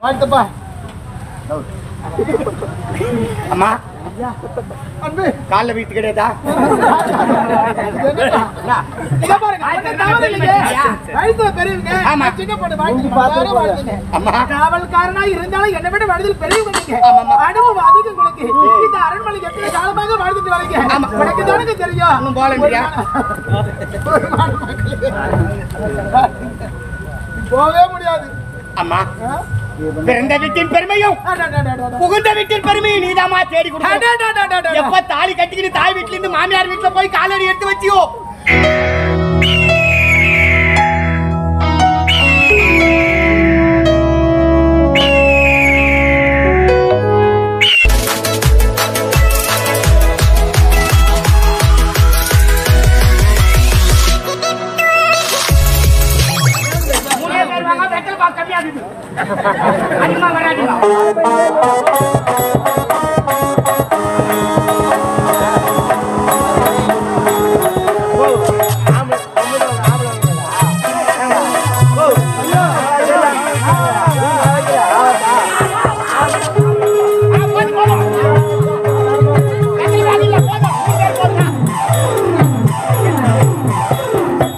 வாழ்த்துப்பா. அம்மா அன்பு காலைல வீட்டு கிடையாதா? காவல்காரனா இருந்தாலும் என்னை விட வயதில் பெரியவங்க அனுபவம் அதிகம் உங்களுக்கு. இந்த அரண்மனைக்கு எத்தனை காலமாக வாழ்ந்துட்டு வரீங்க, உனக்கு தானே தெரியும். போகவே முடியாது அம்மா. பிறந்த வீட்டின் பெருமையும் புகுந்த வீட்டின் பெருமையும் நீதாமா தேடி கொடுத்த. எப்ப தாலி கட்டிக்கிட்டு தாய் வீட்டுல இருந்து மாமியார் வீட்டுல போய் காலடி எடுத்து வச்சியோ அதிகமா வராது.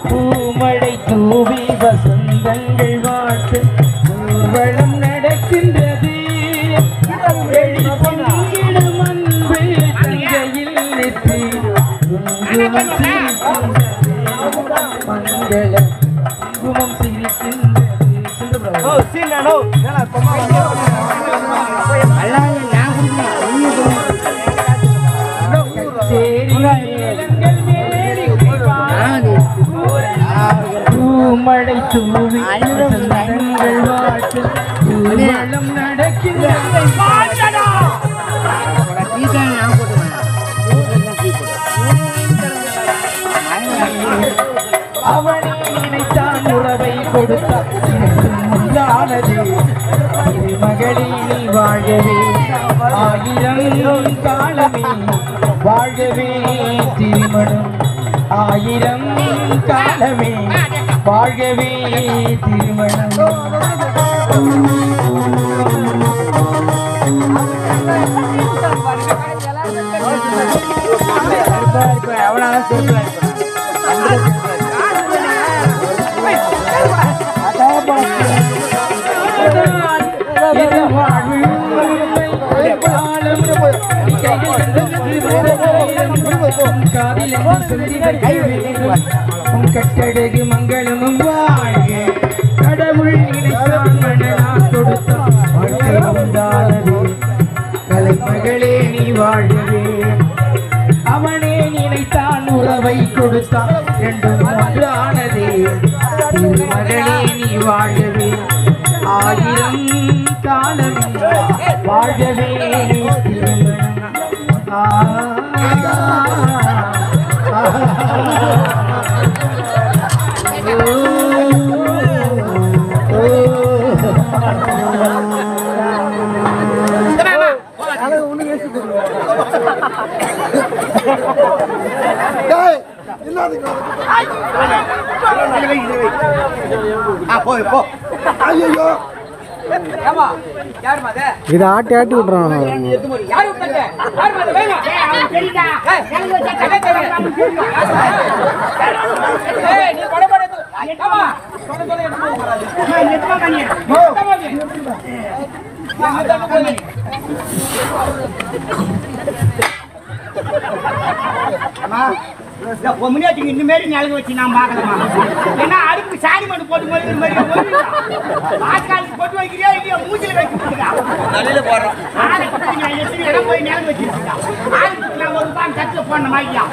பூமழை தூவி வசந்தங்கள் வாழ்த்து வளம் நடக்கின்றது. வெளிப்பொங்கிடும் அன்பு தங்கையில் நெற்றி குங்குமம் சிரிக்கின்றது. மங்கள குங்குமம் சிரிக்கின்றது. பூமழை தூவி வசந்தங்கள் வாழ்த்து வளம் நடக்கின்றது. அவனை நினைத்தான் உறவை கொடுத்தான் மகளே நீ வாழவே ஆயிரம் காலமே வாழவே திருமணம் ஆயிரம் காலமே வாழவே திருமணம். கட்டழகு மங்களமும் வாழ்க கடவுள் நினைத்தான் மன்னனார் கொடுத்தான் வாழ்க்கை வந்தானது கலைமகளே நீ வாழவே. அவனே நினைத்தான் உறவை கொடுத்தான் ரெண்டும் ஒன்றானதே திருமகளே நீ வாழவே ஆயிரம் காலம் வாழவே இது ஆட்டி ஆட்டி விட்டுறான். முன்னாடி இந்த மாதிரி நிலவு வச்சு நான் பாக்கலாமா? ஏன்னா அடுப்பு சாரி மண்ணு போட்டு போய் போட்டு வைக்கிறியா இல்லையா? மூச்சில வைக்க போறோம் இடம் போய் நிலவு வச்சிருக்கா நான் ஒரு பான் தட்டுல போன மாதிரியா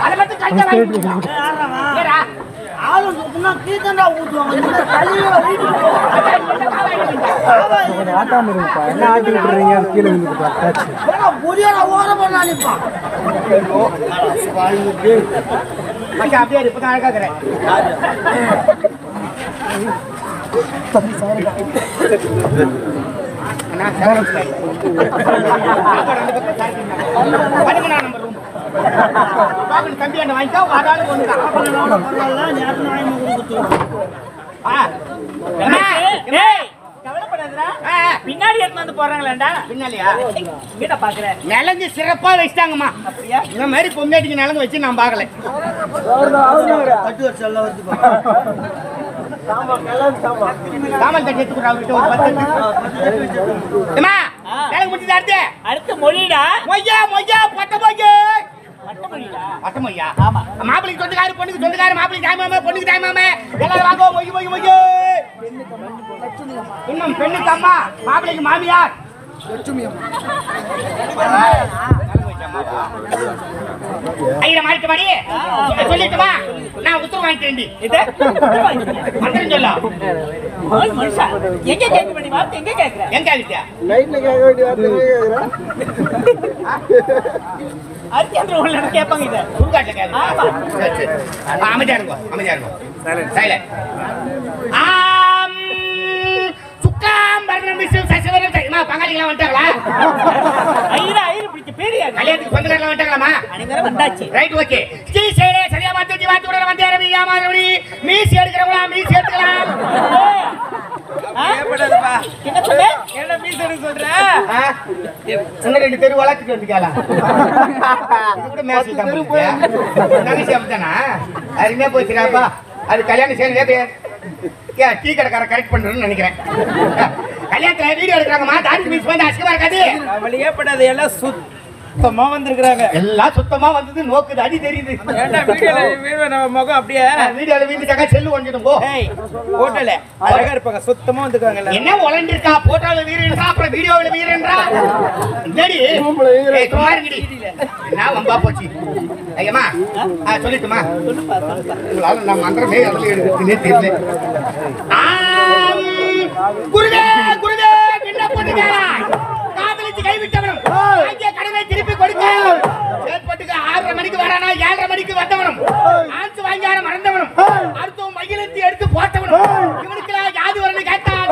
அதை மட்டும் கட்ட ஆட்டாம இருப்பா என்ன ஆட்டி விட்டுறீங்க கீழே விழுந்துட்டு அப்படியே இப்பதான் அழகாக்குறேன். நம்பர் ரூம் டோக்கன் தம்பி என்ன வாங்கிக்கோ வாடான்னு கொண்டுதான் பின்னாடி எடுத்து வந்து போறாங்களாண்டா பின்னாலியா வீட்டை பாக்குறேன் நிலங்கு சிறப்பா வச்சிட்டாங்கம்மா இந்த மாதிரி பொம்மைக்கு நிலங்கு வச்சு நான் பாக்கல சாமல் தட்டி எடுத்துக்கிட்டு ஒரு 10 நிலங்கு முடிச்சு அடுத்து மொழிடா மொய்யா மொய்யா பட்ட மொய்யா பட்டமொய்யா ஆமா மாப்பிளைக்கு சொந்தக்காரு பொண்ணுக்கு சொந்தக்காரு மாப்பிளைக்கு தாய்மாமே பொண்ணுக்கு தாய்மாமே எல்லாரும் வாங்க மொய் மொய் மொய்யே இன்னும் பெண்ணுக்கு அம்மா மாப்பிளைக்கு மாமியார் ஐயா மாறிட்டு மாறி சொல்லிட்டுமா நான் உத்தரவு வாங்கிட்டேன் மந்திரம் சொல்ல மனுஷா எங்க கேட்க வேண்டிய வார்த்தை எங்க கேட்கிற எங்க ஆகிட்டியா நைட்ல கேட்க வேண்டிய வார்த்தை அரிச்சந்திர உள்ள கேட்பாங்க இத சுடுகாட்டுல கேட்க அமைதியா இருக்கும் அமைதியா இருக்கும் சைலண்ட் சுக்காம் பரணம் விசு சசிவரம் சைமா பங்காளிகளா வந்துட்டாங்களா ஐயரு பிடிச்ச பேரியா கல்யாணத்துக்கு சொந்தக்காரங்களா வந்துட்டாங்களாமா அனைவரும் வந்தாச்சு ரைட் ஓகே ஸ்ரீ சேரே சரியா மாத்தி வாத்தி கூட வந்து ரவியா மாதவரி மீசி எடுக்கறவங்களா மீசி எடுக்கலாம் என்ன சொல்ற என்ன மீசி எடுக்க சொல்ற சின்ன ரெண்டு தெரு வளர்த்துட்டு வந்துக்கலாம் இது கூட மேசி தான் நகைசி அப்படிதானா அருமையா போச்சுடாப்பா அது கல்யாணம் சேர்ந்து டீ கடைக்கார கரெக்ட் பண்றேன்னு நினைக்கிறேன் கல்யாணத்துல வீடியோ எடுக்கிறாங்கம்மா தாடி மீஸ் வந்து அசிங்கமா இருக்காது வழியே படாது எல்லாம் சுத்தமா வந்திருக்காங்க எல்லாம் சுத்தமா வந்தது நோக்குது அடி தெரியுது ஏண்டா வீடியோல நம்ம முகம் அப்படியே வீடியோல வீட்டுக்காக செல்லு ஒஞ்சிடும் போ போட்டோல அழகா இருப்பாங்க சுத்தமா வந்துருக்காங்க என்ன உலண்டிருக்கா போட்டோல வீரன்றா அப்புறம் வீடியோல வீரன்றா என்னடி ஏய் குமாரங்கடி என்ன வம்பா போச்சு ஐயம்மா சொல்லிட்டுமா உங்களால நான் மந்திரமே அதுல எடுத்துனே தெரியல குருவே குருவே என்ன பண்ணுங்க காதலிச்சு கைவிட்டவனும் அங்கே கடனை திருப்பி கொடுக்க செயல்பட்டுக்கு 6:30 மணிக்கு வரானா 7:30 மணிக்கு வந்தவனும் ஆன்சு வாங்கியார மறந்தவனும் அடுத்தவன் மகிழத்தி எடுத்து போட்டவனும் இவனுக்கு யாது வரணும் கேட்டான்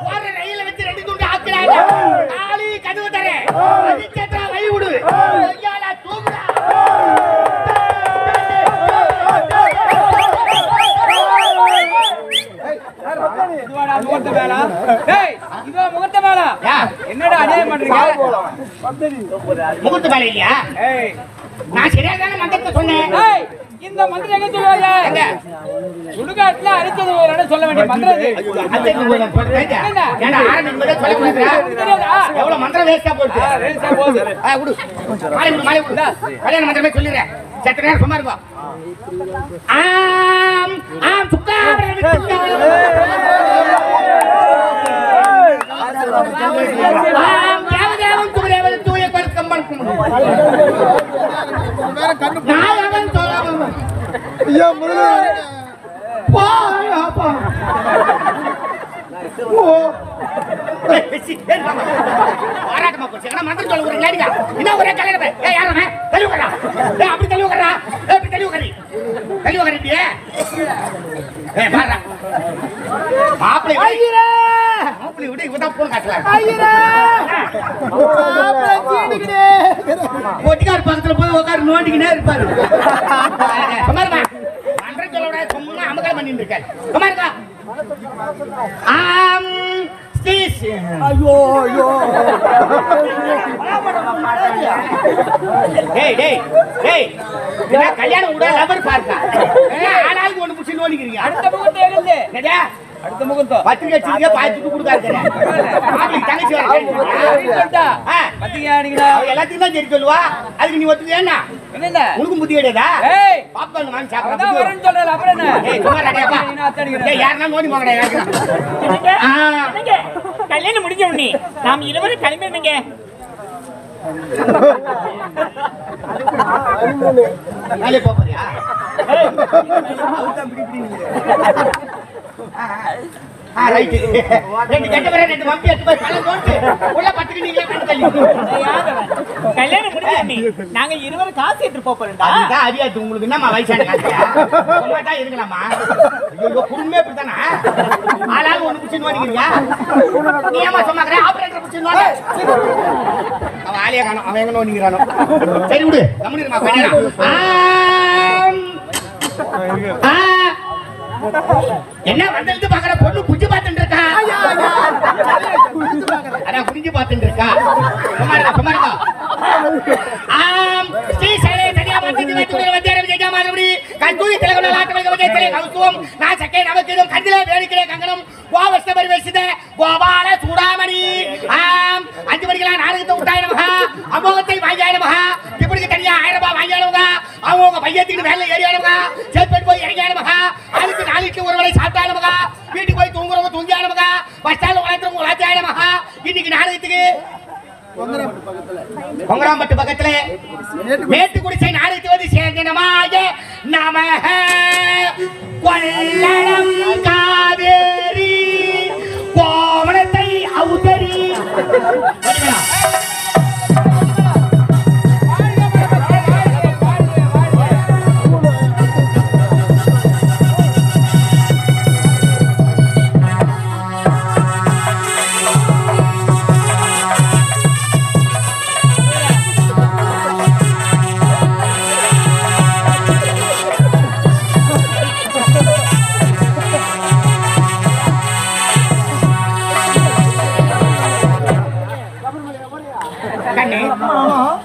போற ரயில வச்சு 2 துண்டு ஆக்கிறாங்க காலி கதவு தர அதிச்சேட்டா வை விடு ஐயாலா தூங்குடா என்னடா அநியாயம் பண்றீங்க முகூர்த்த வேலை இல்லையா நான் சரியாதான மந்திரத்தை சொன்னேன் இந்த மந்திரம் எங்க சொல்லுவாங்க சுடுகாட்டுல அரிச்சது சொல்ல வேண்டிய மந்திரம் எவ்வளவு மந்திரம் வேஸ்டா போச்சு கல்யாண மந்திரமே சொல்லிடுறேன் சற்று நேரம் சும்மா இருக்கும் ஆம் ஆம் தேவதேவன் துவதேவன் தூய கம்பன் நான் சொல்லாமல் ஐயா முருகன் பாராட்டமா போச்சு மந்திரம் சொல்ல ஒரு லேடிக்கா என்ன ஒரே கல்யாணம் யாரும் தெளிவுக்கிறா அப்படி தெளிவுக்கிறா எப்படி தெளிவுக்கிறீ தெளிவுக்கிறீ பாரு மாப்பிள்ளை மாப்பிள்ளை விட இவதான் போன் காட்டலாம் பொட்டிக்கார் பக்கத்துல போய் உட்காரு நோண்டிக்கினே இருப்பாரு சும்மா மந்திரம் சொல்ல விட சும்மா அமகலம் பண்ணிட்டு இருக்காரு சும்மா இருக்கா ஐயோ ஐயோ டேய் டேய் டேய் என்ன கல்யாணம் கூட லவர் பார்க்கா ஆளாளுக்கு ஒண்ணு புடிச்சு நோண்டிக்கிறீங்க அடுத்த முகூர்த்தம் எங்க என்னடா அடுத்த முகூர்த்தம் பத்திரிக்கை வச்சிருக்க பாத்துட்டு கொடுக்காரு மாப்பிளைக்கு தங்கச்சி சொல்லிட்டா பத்திரிக்கை அடிங்களா எல்லாத்தையும் தான் சரி சொல்லுவா அதுக்கு நீ ஒத்துக்க என்ன என்னங்க உனக்கும் புத்தி கிடையாதா ஏய் பாப்கார்ன் வாங்கி அதான் சாப்பிடுறா வரேன்னு சொல்றல அப்புறம் என்ன ஏய் சும்மா ரெடியாப்பா நீ அத்தடிங்க ஏய் யாரனா நோண்டி போங்கடா என்னங்க கல்யாணம் முடிஞ்ச உடனே நாம் இருவரும் கிளம்பிடுங்க நாளே போறியா ரைட் ரெண்டு கெட்ட பேர ரெண்டு மம்பி எடுத்து போய் கல்ல தோண்டு உள்ள பத்துக்கு நீங்களே கண்டு தள்ளி கல்யாணம் முடிஞ்ச உடனே நாங்க இருவரும் காசு எடுத்து போறோம்டா அதுதான் அறியாது உங்களுக்கு என்னம்மா வயசான காசியா சும்மாட்டா இருக்கலாமா ஐயோ குடும்பமே இப்படித்தானா ஆளாலும் ஒண்ணு பிடிச்சு நோண்டிக்கிறீங்க நீ ஏமா சும்மாக்கிறேன் ஆபரேட்டர் பிடிச்சு நோண்ட அவன் ஆளியா காணோம். அவன் எங்க நோண்டிக்கிறானோ. சரி விடு. கம்முனு இருமா பையனா. என்ன வந்தது பாக்குற பொண்ணு குஞ்சு பாத்துட்டு இருக்கா. அதான் குஞ்சு பாத்துட்டு இருக்கா. குமாரா குமாரா. ஸ்ரீ சைலே தனியா பாத்துட்டு வெட்டுற வந்தியார விஜயா மாதவடி கந்தூரி தெலகன நாட்டவங்க வந்தே தெலே கவுசும் நான் சக்கே நமக்கு கந்திலே வேடிக்கலே கங்கணம் கோவஸ்த பரிவேசித கோபால சூடாமணி 5 மணிக்கெல்லாம் நாடகத்தை விட்டாய் நமக அமோகத்தை வாங்கியாய் நமக இப்படிக்கு தனியா 1000 ரூபாய் வாங்கியாய் நமக அவங்க பையத்துக்கு மேல ஏறியாய் நமக சேப்பேட் போய் இறங்கியாய் நமக அதுக்கு 4 இட்லி ஒரு வேளை சாப்பிட்டாய் நமக வீட்டுக்கு போய் தூங்குறவங்க தூங்கியாய் நமக பஸ் ஸ்டாண்ட்ல உழைக்கிறவங்க உழைச்சாய் நமக இன்னைக்கு நாடகத்துக்கு பொங்கராம்பட்டு பக்கத்துல மேட்டுக்குடிசை நாடகத்துக்கு வந்து சேர்ந்தனமாக நமஹ கொல்லடம் காவேரி கோவணத்தை அவுதரி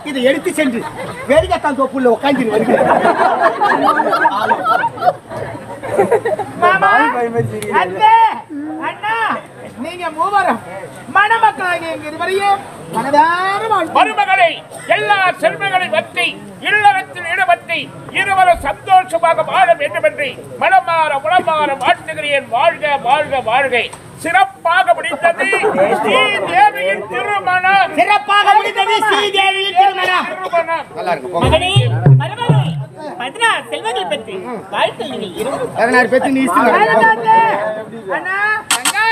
இதை எடுத்து சென்று வேடிக்கைத்தான் தோப்புள்ள உட்காந்து வருகிறேன். அண்ணா நீங்க மூவரும் மணமக்களாகிய இருவரையும் மருமகளை எல்லா செல்வங்களை பற்றி இல்லறத்தில் ஈடுபட்டு இருவரும் சந்தோஷமாக வாழ வேண்டும் என்று மனமாற உளமாற வாழ்த்துகிறேன். வாழ்க வாழ்க வாழ்க. சிறப்பாக முடிந்தது ஸ்ரீதேவியின் திருமணம். சிறப்பாக முடிந்தது ஸ்ரீதேவியின் திருமணம். நல்லா இருக்கு. மகனே மருமகளே 16 செல்வங்கள் பற்றி வாழ்த்து நீங்கள் இருவரும் 16 பேத்து நீ அண்ணா அங்கா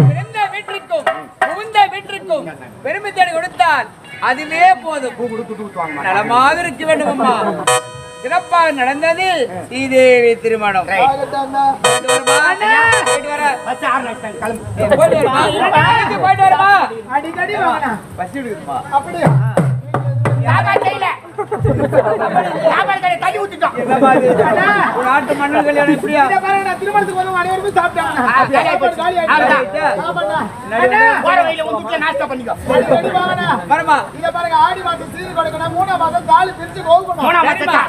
பிறந்த வீட்டிற்கும் புகுந்த வீட்டிற்கும் பெருமை தேடி கொடுத்தால் அதுவே போதும். நலமாக இருக்க வேண்டும் அம்மா. சிறப்பாக நடந்தது ஸ்ரீதேவி திருமணம். அடிக்கடி வாங்கண்ணா. அப்படியா தள்ளி விட்டுட்டோம். நாட்டு மன்னன் கல்யாணம் இப்படியா? திருமணத்துக்கு வந்து அனைவருமே சாப்பிட்டாங்க. நாஸ்தா பண்ணிக்கோ. இத பாருங்க ஆடி மாசம் சீர் கொடுக்கணும். 3ஆம் மாசம் தாலி பிரிச்சு கோகணும்.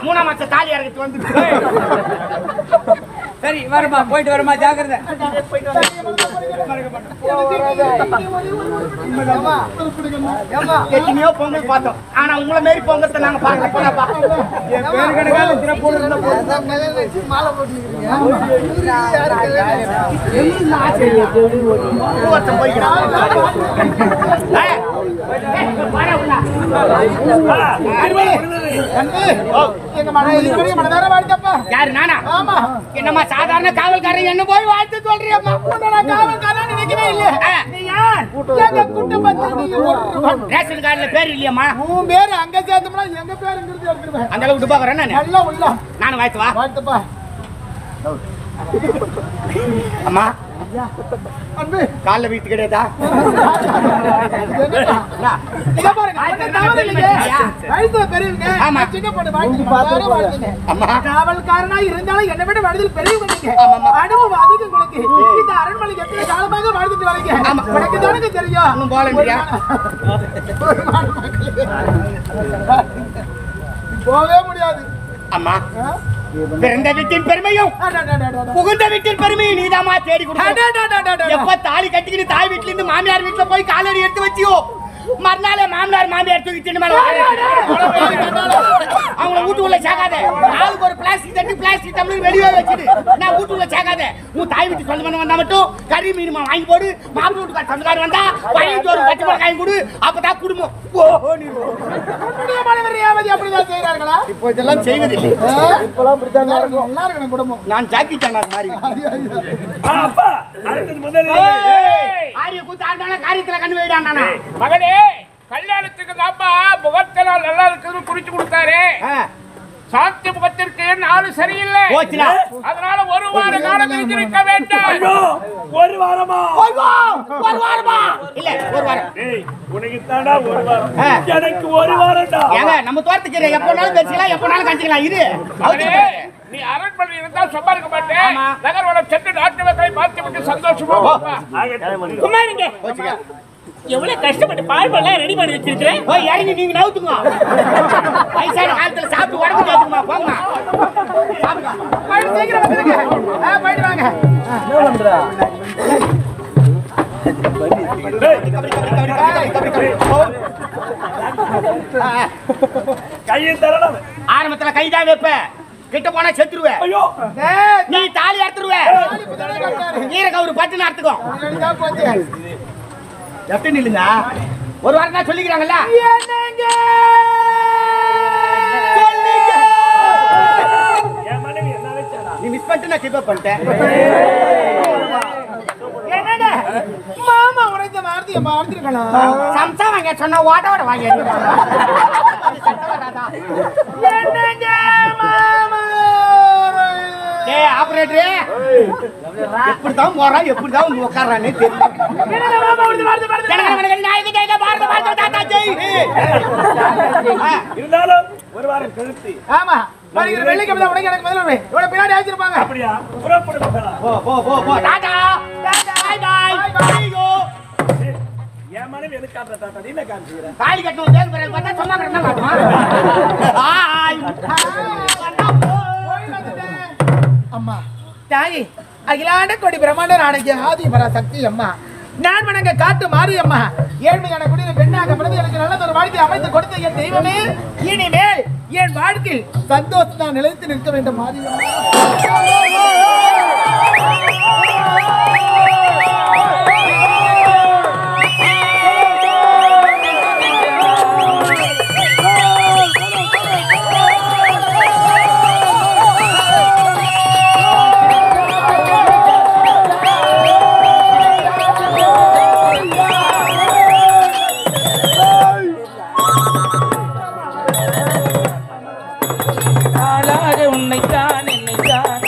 3ஆம் மாசம் தாலி இறக்கிட்டு வந்து சரி வரமா போயிட்டு வரமா ஜாக்கிரதை. எத்தனையோ பொங்கல் பார்த்தோம். ஆனா உங்களை மாரி பொங்கத்தை நாங்க பாருங்க. யாரு நானா? என்னம்மா சாதாரண காவல்காரன் என்ன போய் வாழ்த்து சொல்றியம்மா? காவல்காரன் நினைக்கவே இல்லையா? நீ யார்? எங்க குடும்பத்துல நீ ஒருவன். ரேஷன் கார்டுல பேர் இல்லையம்மா. உன் பேரு அங்க சேர்ந்தோம்னா எங்க பேருங்கிறது எடுத்துருவேன். அந்த அளவுக்கு பாக்குறேன் நானு. நல்லா உள்ள நானும் வாழ்த்து வா. வாழ்த்துப்பா. அம்மா அன்பு கால்ல வீட்டு கிடையாதா? இத பாருங்க அந்த தாவல் இல்லையே. வயசுல பெரியவங்க. ஆமா. சின்ன பொண்ணு வாழ்த்துங்க. அம்மா காவல்காரனா இருந்தாலும் என்னை விட வயதில் பெரியவங்க நீங்க. அனுபவம் அதிகம் உங்களுக்கு. இந்த அரண்மனைக்கு எத்தனை காலமாக வாழ்ந்துட்டு வரீங்க. எனக்கு தானே தெரியும். இன்னும் போலண்டியா? போகவே முடியாது. அம்மா பிறந்த வீட்டின் பெருமையும் புகுந்த வீட்டின் பெருமையும் நீதாமா தேடி கொடுக்க. எப்ப தாலி கட்டிக்கிட்டு தாய் வீட்டுல இருந்து மாமியார் வீட்டுல போய் காலடி எடுத்து வச்சியோ மறுநாளே மாமனார் மாமியார் தூக்கி தின்னு அவங்கள வீட்டுக்குள்ள சேர்க்காத. ஆளுக்கு ஒரு பிளாஸ்டிக் தட்டு பிளாஸ்டிக் டம்ளர் வெளியே வச்சுட்டு நான் வீட்டுக்குள்ள சேர்க்காத. உன் தாய் வீட்டு சொந்த பண்ண வந்தா மட்டும் கறி மீன் வாங்கி போடு. மாப்பிள்ளை வீட்டுக்கார சொந்தக்காரர் வந்தா பையன் பச்சை மிளகாய் வாங்கி கொடு. அப்பதான் குடும்பம் அப்படிதான் செய்யறாங்களா? இப்போ இதெல்லாம் செய்வதில்லை. நல்லா இருக்கணும் குடும்பம். நான் ஜாக்கி சான் மாதிரி ஆரிய கூத்தாண்டான காரியத்துல கண்ணு வைடாண்டானா. மகனே கல்யாணத்துக்கு தாப்பா முகத்தெல்லாம் நல்லா இருக்குன்னு குறிச்சு கொடுத்தாரு. சாந்தி முகத்திற்கு நாலு சரியில்லை. போச்சுடா. அதனால ஒரு வார காலம் இருந்திருக்க வேண்டும். ஒரு வாரமா ஒரு வாரமா இல்ல ஒரு வாரம். உனக்கு தாண்டா ஒரு வாரம், எனக்கு ஒரு வாரம்டா. ஏங்க நம்ம தோட்டத்துக்கு எப்பனாலும் பேசிக்கலாம், எப்பனாலும் கண்டிக்கலாம். இது அவரே, நீ அரண்மனை இருந்தா சும்மா இருக்க மாட்டேன். நகர்வனம் சென்று நாட்டு மக்களை பார்த்து விட்டு சந்தோஷமா போப்பா. குமாரிங்க எவ்வளவு கஷ்டப்பட்டு பால்பெல்லாம் ரெடி பண்ணி வச்சிருக்கேன். போய் இறங்கி நீங்க நவுத்துங்க. வயசான காலத்துல சாப்பிட்டு உடம்பு கேட்டுமா போங்க. சீக்கிரம் வந்துருங்க. போயிட்டு வாங்க. கையை தரணும். ஆரம்பத்துல கைதான் வைப்ப, கிட்ட போனா செத்துருவேன். ஐயோ நீ தாலி அறுத்துருவேன். நீரகவுரு பட்டு நடத்துக்கும். எப்படி நில்லுங்க. ஒரு வாரம் தான் சொல்லிக்கிறாங்கல்ல. என் மனைவி என்ன வச்சாடா? நீ மிஸ் பண்ணிட்டு நான் கிப் பண்ணிட்டேன். என்னடா மாமா உரைத்த வார்த்தையை மறந்துருக்கலாம். சம்சா வாங்க சொன்னா ஓட்ட வாங்கி ஆபரேட்டர் எப்படிதான் போறான், எப்படிதான் உட்கார்றானே தெரியல. இருந்தாலும் ஒரு வாரம் கழித்து ஆமா வருகிற வெள்ளிக்கிழமை தான் உனக்கு எனக்கு முதல்ல இவ்வளவு பின்னாடி ஆயிச்சிருப்பாங்க. அப்படியா புறப்படு மகளா. என் மனைவி எதுக்கு காட்டுற தாத்தா? நீ என்ன காமிச்சுக்கிற? தாலி கட்டணும் தேங்க பிறகு பார்த்தா சொன்னா என்ன காட்டுவான். அம்மா தாயி அகிலாண்ட கோடி பிரம்மாண்ட நாடக ஆதி பராசக்தி அம்மா, நான் வணங்க காட்டு மாரியம்மா, ஏழ்மையான குடியில பெண்ணாக பிறந்து எனக்கு நல்லதொரு வாழ்க்கை அமைத்து கொடுத்த என் தெய்வமே, இனிமேல் என் வாழ்க்கையில் சந்தோஷம் நான் நிலைத்து நிற்க வேண்டும் மாரியம்மா. உன்னைத்தான் என்னைத்தான்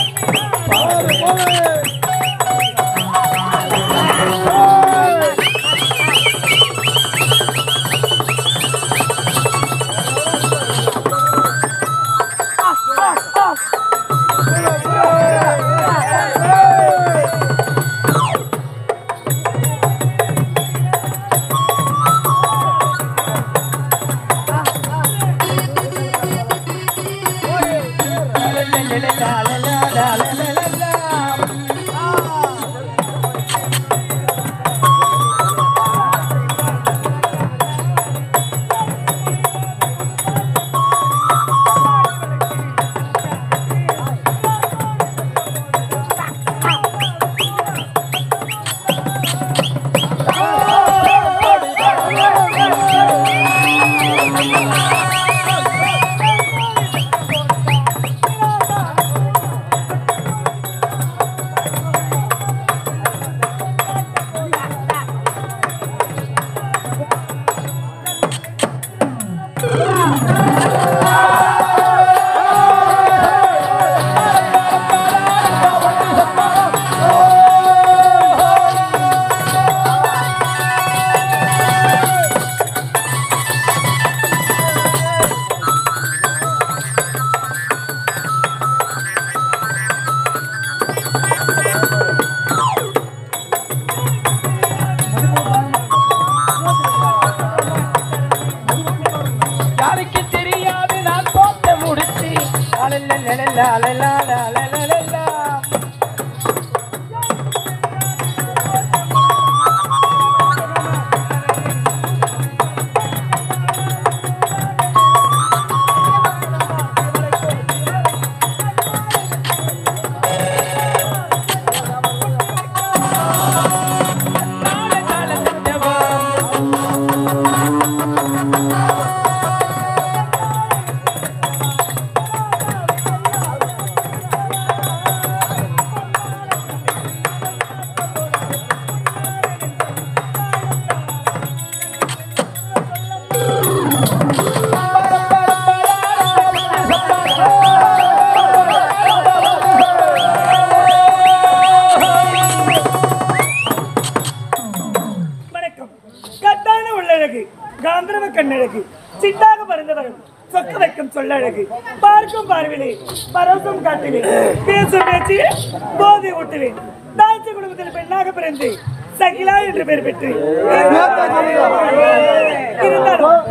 கண்ணழகு சிட்டாக பறந்தவரும் சொக்க வைக்கும் சொல்லழகு பார்க்கும் பார்விலே பரவசம் காட்டுவேன் பேசும் பேச்சு போதை ஊட்டுவேன் தாய்ச்சி குடும்பத்தில் பெண்ணாக பிறந்து சகிலா என்று பெயர் பெற்று இருந்தாலும்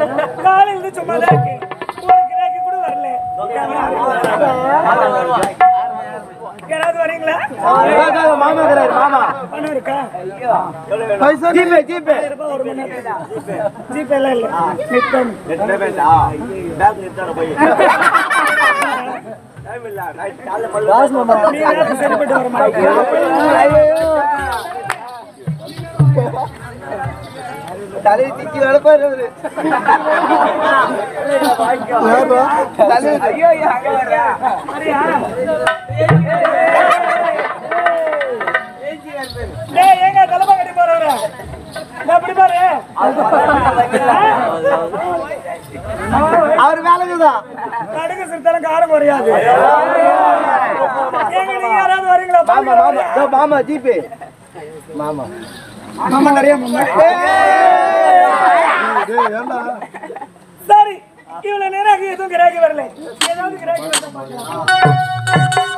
காலையில் சும்மாதான் இருக்கேன் ஒரு கிராக்கி கூட வரல யாராவது வரீங்களா மாமா மாமா பணம் இருக்கா ஜிபே ஜிபே ஒரு மணி நேரம் ஜிபே எல்லாம் இல்ல நித்தம் சரிப்பட்டு வர தலை திக்கி நடப்பாரு ஏங்க தலைமை கட்டி போறவர அப்படி பாரு அவர் வேலைக்குதான் கடுகு சிறுத்தாலும் காரம் குறையாது ஏங்க நீங்க யாராவது வரீங்களா மாமா மாமா மாமா ஜிபே மாமா மாமா நிறைய மாமா சரி இவ்வளவு நேரம் எதுவும் கிராக்கி வரல ஏதாவது கிராக்கி வரல